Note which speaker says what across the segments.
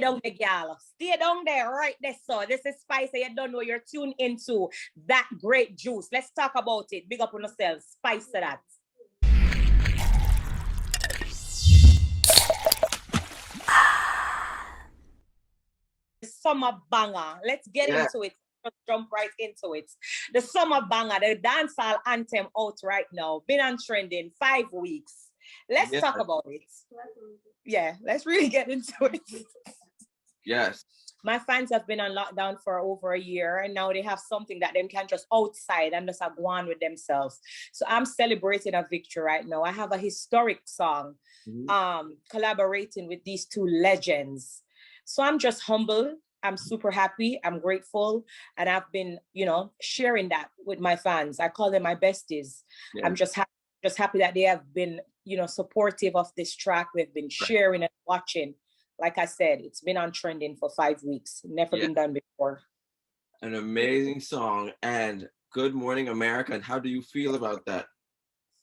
Speaker 1: down there, gal. Stay down there, right there, so. This is Spicy. You don't know you're tuned into that great juice. Let's talk about it. Big up on yourselves. Spice to that. Summer banger. Let's get into it. Let's jump right into it. The summer banger, the dancehall anthem out right now. Been on trending 5 weeks. Let's talk about it. Yeah, let's really get into it.
Speaker 2: Yes.
Speaker 1: My fans have been on lockdown for over a year, and now they have something that they can just outside and just go on with themselves. So I'm celebrating a victory right now. I have a historic song, collaborating with these two legends. So I'm just humble. I'm super happy. I'm grateful. And I've been, sharing that with my fans. I call them my besties. Yeah. I'm just happy that they have been, supportive of this track. They've been sharing and watching. Like I said, it's been on trending for 5 weeks. Never been done before.
Speaker 2: An amazing song. And Good Morning America. And how do you feel about that?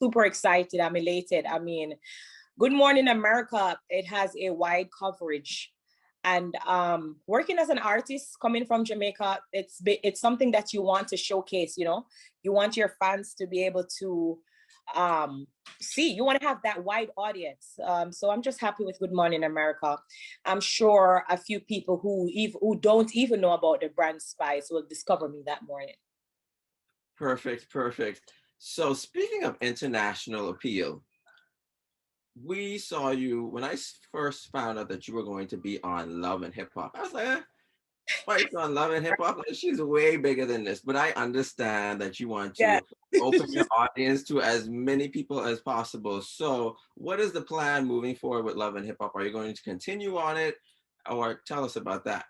Speaker 1: Super excited. I'm elated. I mean, Good Morning America, it has a wide coverage. And working as an artist coming from Jamaica, it's something that you want to showcase, you want your fans to be able to see. You want to have that wide audience. So I'm just happy with Good Morning America. I'm sure a few people who don't even know about the brand Spice will discover me that morning.
Speaker 2: Perfect. So speaking of international appeal, we saw you when I first found out that you were going to be on Love and Hip Hop. I was like, Spice on Love and Hip Hop, she's way bigger than this. But I understand that you want to open your audience to as many people as possible. So what is the plan moving forward with Love and Hip Hop? Are you going to continue on it, or tell us about that?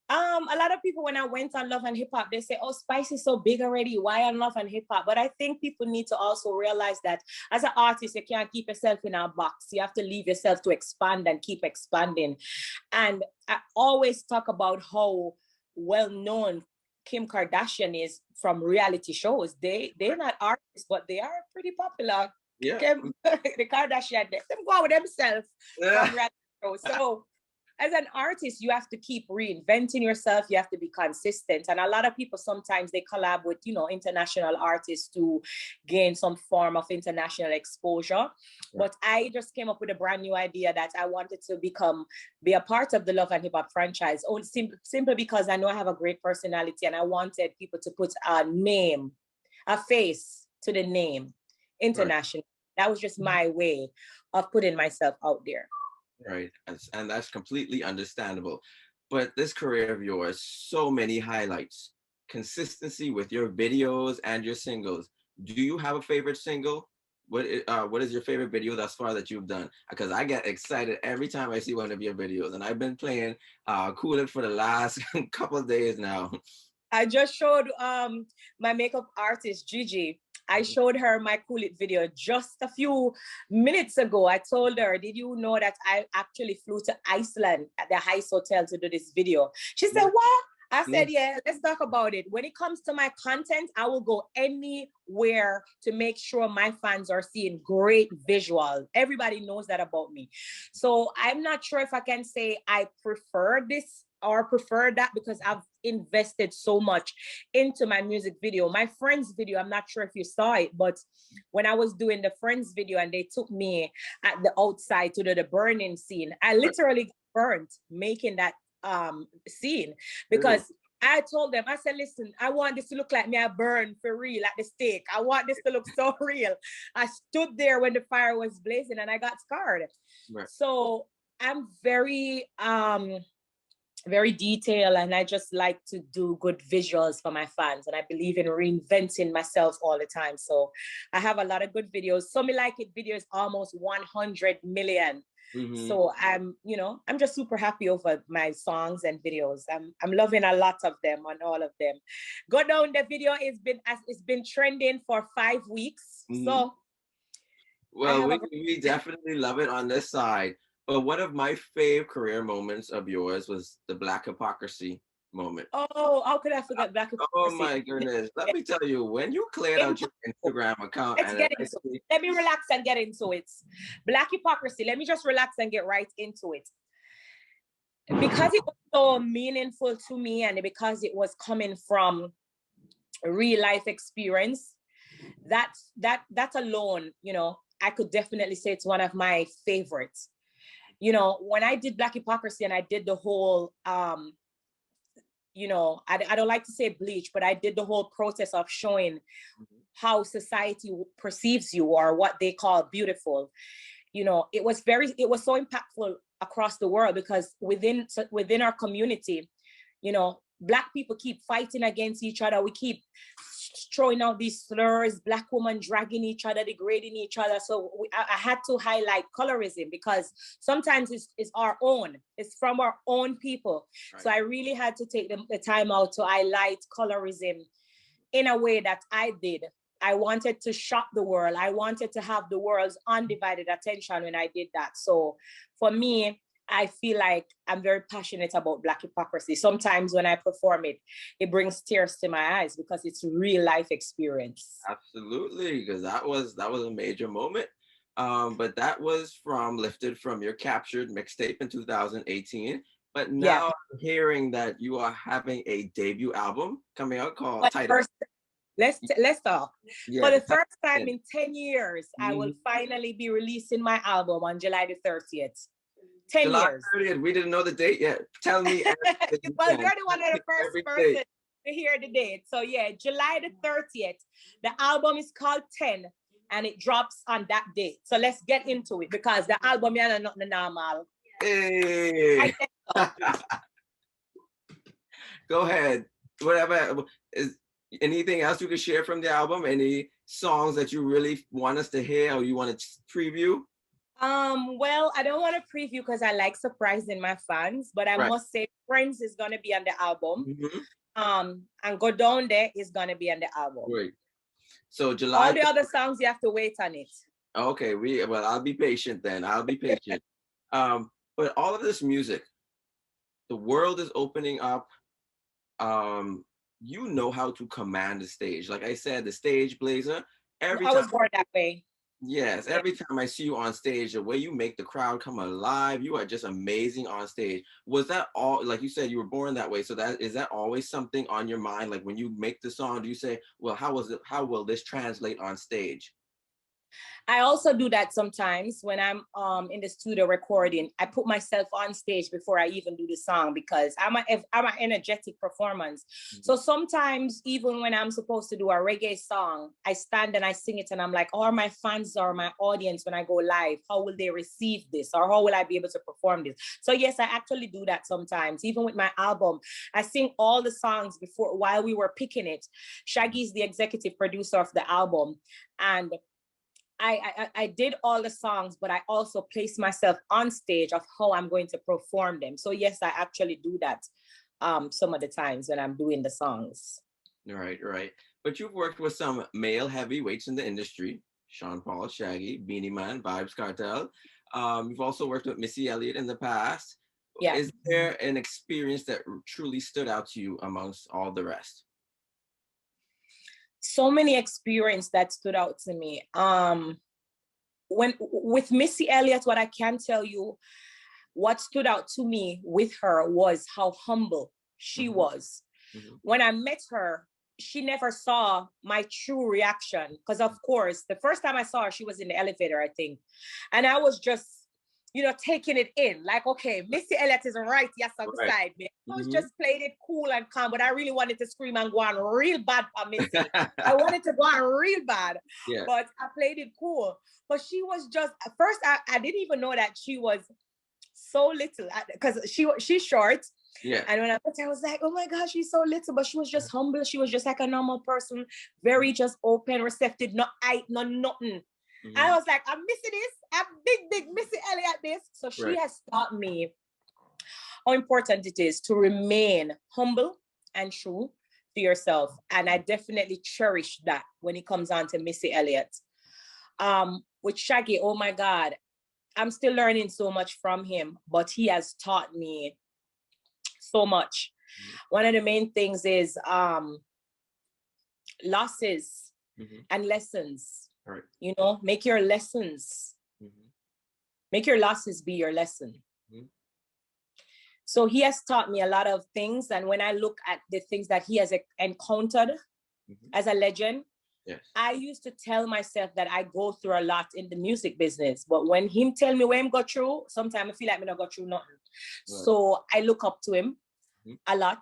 Speaker 1: A lot of people, when I went on Love and Hip Hop, they say, oh, Spice is so big already. Why on Love and Hip Hop? But I think people need to also realize that as an artist, you can't keep yourself in a box. You have to leave yourself to expand and keep expanding. And I always talk about how well-known Kim Kardashian is from reality shows. They're not artists, but they are pretty popular.
Speaker 2: Yeah.
Speaker 1: The Kardashian, them go out with themselves from reality shows. So as an artist, you have to keep reinventing yourself. You have to be consistent. And a lot of people, sometimes they collab with, international artists to gain some form of international exposure. Yeah. But I just came up with a brand new idea that I wanted to be a part of the Love and Hip Hop franchise, only simply because I know I have a great personality and I wanted people to put a face to the name international. Right. That was just my way of putting myself out there.
Speaker 2: Right. And that's completely understandable. But this career of yours, so many highlights, consistency with your videos and your singles. Do you have a favorite single? What is your favorite video thus far that you've done? Because I get excited every time I see one of your videos, and I've been playing Cool It for the last couple of days now.
Speaker 1: I just showed my makeup artist, Gigi. I showed her my Cool It video just a few minutes ago. I told her, did you know that I actually flew to Iceland at the Heist Hotel to do this video? She said, what? I said, yeah, let's talk about it. When it comes to my content, I will go anywhere to make sure my fans are seeing great visuals. Everybody knows that about me. So I'm not sure if I can say I prefer this or prefer that, because I've invested so much into my music video. My Friends video, I'm not sure if you saw it, but when I was doing the Friends video and they took me at the outside to do the burning scene, I literally got burnt making that scene, because I told them, I said, listen, I want this to look like me I burn for real at the stake. I want this to look so real. I stood there when the fire was blazing and I got scarred. Right. So I'm very detailed, and I just like to do good visuals for my fans, and I believe in reinventing myself all the time. So I have a lot of good videos. So Me Like It video is almost 100 million. So I'm just super happy over my songs and videos. I'm loving a lot of them, on all of them. Go Down Deh video it's been trending for 5 weeks. So
Speaker 2: well, we definitely love it on this side. But one of my fave career moments of yours was the Black Hypocrisy moment.
Speaker 1: Oh, how could I forget Black Hypocrisy?
Speaker 2: Oh my goodness. Let me tell you, when you cleared out your Instagram account.
Speaker 1: Let me relax and get into it. Black Hypocrisy. Let me just relax and get right into it. because it was so meaningful to me, and because it was coming from real life experience, that alone, you know, I could definitely say it's one of my favorites. You know, when I did Black Hypocrisy and I did the whole, you know, I don't like to say bleach, but I did the whole process of showing how society perceives you, or what they call beautiful. You know, it was so impactful across the world, because within our community, you know, Black people keep fighting against each other. We keep throwing out these slurs, Black women dragging each other, degrading each other. So I had to highlight colorism, because sometimes it's our own, it's from our own people. Right. So I really had to take the time out to highlight colorism in a way that I did. I wanted to shock the world. I wanted to have the world's undivided attention when I did that. So for me, I feel like I'm very passionate about Black Hypocrisy. Sometimes when I perform it, it brings tears to my eyes, because it's real life experience.
Speaker 2: Absolutely, because that was a major moment. But that was lifted from your Captured mixtape in 2018. But now I'm hearing that you are having a debut album coming out called Title.
Speaker 1: Let's talk. Yeah, for the first time in 10 years, I will finally be releasing my album on July the 30th. 10
Speaker 2: July
Speaker 1: years.
Speaker 2: 30th. We didn't know the date yet. Tell me.
Speaker 1: Well, you're the one of the first person to hear the date. So yeah, July the 30th. The album is called 10, and it drops on that date. So let's get into it, because the album is not normal.
Speaker 2: Hey. Go ahead. Whatever is. Anything else you can share from the album? Any songs that you really want us to hear, or you want to preview?
Speaker 1: Well, I don't want to preview because I like surprising my fans, but I must say Friends is gonna be on the album. And Go Down Deh is gonna be on the album.
Speaker 2: Great. So July.
Speaker 1: All the other songs you have to wait on it.
Speaker 2: Okay, well, I'll be patient then. I'll be patient. But all of this music, the world is opening up. You know how to command the stage. Like I said, the stage blazer.
Speaker 1: I was born that way.
Speaker 2: Yes, every time I see you on stage, the way you make the crowd come alive, you are just amazing on stage. Was that all, like you said, you were born that way? So is that always something on your mind? Like when you make the song, do you say, well, how will this translate on stage?
Speaker 1: I also do that sometimes when I'm in the studio recording. I put myself on stage before I even do the song, because I'm an energetic performance. So sometimes even when I'm supposed to do a reggae song, I stand and I sing it, and I'm like, oh, my fans or my audience, when I go live, how will they receive this, or how will I be able to perform this? So yes, I actually do that sometimes. Even with my album, I sing all the songs while we were picking it. Shaggy's the executive producer of the album, and I did all the songs, but I also placed myself on stage of how I'm going to perform them. So yes, I actually do that some of the times when I'm doing the songs.
Speaker 2: Right. But you've worked with some male heavyweights in the industry: Sean Paul, Shaggy, Beanie Man, Vybz Kartel. You've also worked with Missy Elliott in the past. Yeah. Is there an experience that truly stood out to you amongst all the rest?
Speaker 1: So many experiences that stood out to me. With Missy Elliott, what I can tell you, what stood out to me with her was how humble she was. When I met her, she never saw my true reaction, because of course, the first time I saw her, she was in the elevator, I think. And I was just, you know, taking it in, like, okay, Missy Elliott is right, yes, beside me. I was just playing it cool and calm, but I really wanted to scream and go on real bad for Missy. I wanted to go on real bad, but I played it cool. But she was just, at first, I didn't even know that she was so little, because she's short. Yeah. And when I met her, I was like, oh my gosh, she's so little, but she was just humble. She was just like a normal person, very just open, receptive, not nothing. I was like, I'm missing this. I'm big Missy Elliott this. So she has taught me how important it is to remain humble and true to yourself. And I definitely cherish that when it comes on to Missy Elliott. With Shaggy, oh my God, I'm still learning so much from him, but he has taught me so much. One of the main things is losses and lessons. Right. You know, make your lessons, make your losses be your lesson. So he has taught me a lot of things. And when I look at the things that he has encountered as a legend,
Speaker 2: yes,
Speaker 1: I used to tell myself that I go through a lot in the music business. But when him tell me where him go through, sometimes I feel like I not go through nothing. Right. So I look up to him a lot.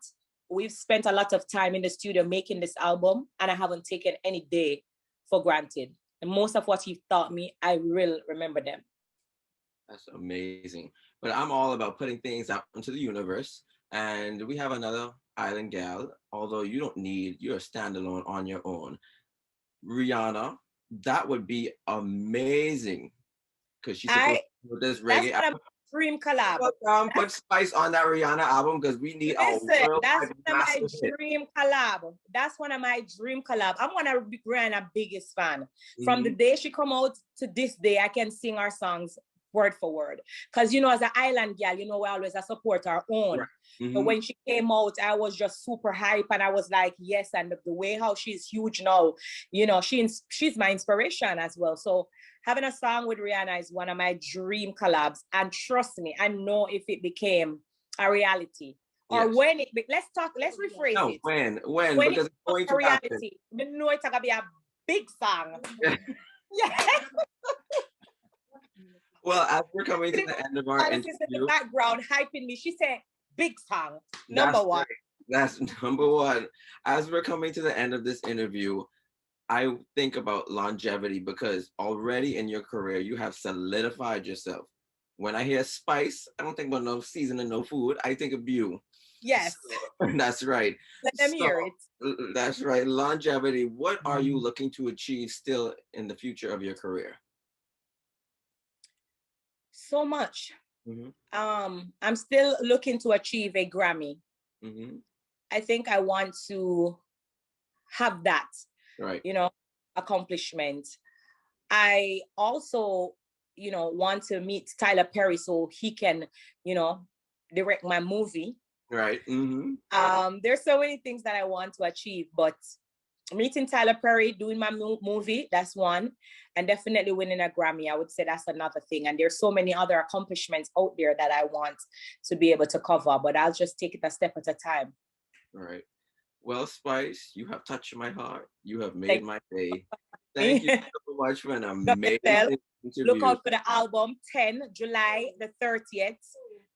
Speaker 1: We've spent a lot of time in the studio making this album, and I haven't taken any day for granted. And most of what he taught me, I will remember them.
Speaker 2: That's amazing. But I'm all about putting things out into the universe. And we have another island gal, although you're a standalone on your own. Rihanna, that would be amazing. Because she's supposed to do this reggae.
Speaker 1: That's what dream collab.
Speaker 2: Put Spice on that Rihanna album because we need
Speaker 1: that's one of my dream collab. That's one of my dream collab. I'm one of Rihanna's biggest fan. From the day she come out to this day, I can sing her songs word for word. Because, as an island girl, we always support our own. Right. So when she came out, I was just super hype, and I was like, yes. And the way how she's huge now, she's my inspiration as well. So having a song with Rihanna is one of my dream collabs. And trust me, I know if it became a reality, or when let's rephrase it.
Speaker 2: When
Speaker 1: because it's going to reality, happen. We know it's gonna be a big song. Yeah.
Speaker 2: Well, as we're coming to the end of our interview,
Speaker 1: in the background hyping me. She said, "Big song, number one."
Speaker 2: Right. That's number one. As we're coming to the end of this interview, I think about longevity, because already in your career, you have solidified yourself. When I hear Spice, I don't think about no seasoning, no food. I think of you.
Speaker 1: Yes.
Speaker 2: So, that's right.
Speaker 1: Let them hear it.
Speaker 2: That's right. Longevity. What are you looking to achieve still in the future of your career?
Speaker 1: So much. I'm still looking to achieve a Grammy. I think I want to have that,
Speaker 2: right?
Speaker 1: Accomplishment. I also, want to meet Tyler Perry so he can, direct my movie.
Speaker 2: Right.
Speaker 1: There's so many things that I want to achieve, but meeting Tyler Perry, doing my movie, that's one. And definitely winning a Grammy, I would say that's another thing. And there's so many other accomplishments out there that I want to be able to cover, but I'll just take it a step at a time.
Speaker 2: All right. Well, Spice, you have touched my heart. You have made my day. Thank you so much for an amazing interview.
Speaker 1: Look out for the album, July the 30th.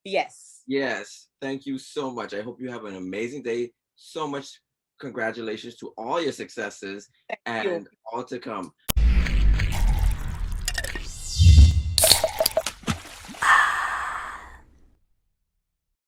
Speaker 1: Yes.
Speaker 2: Yes. Thank you so much. I hope you have an amazing day. So much congratulations to all your successes and all to come.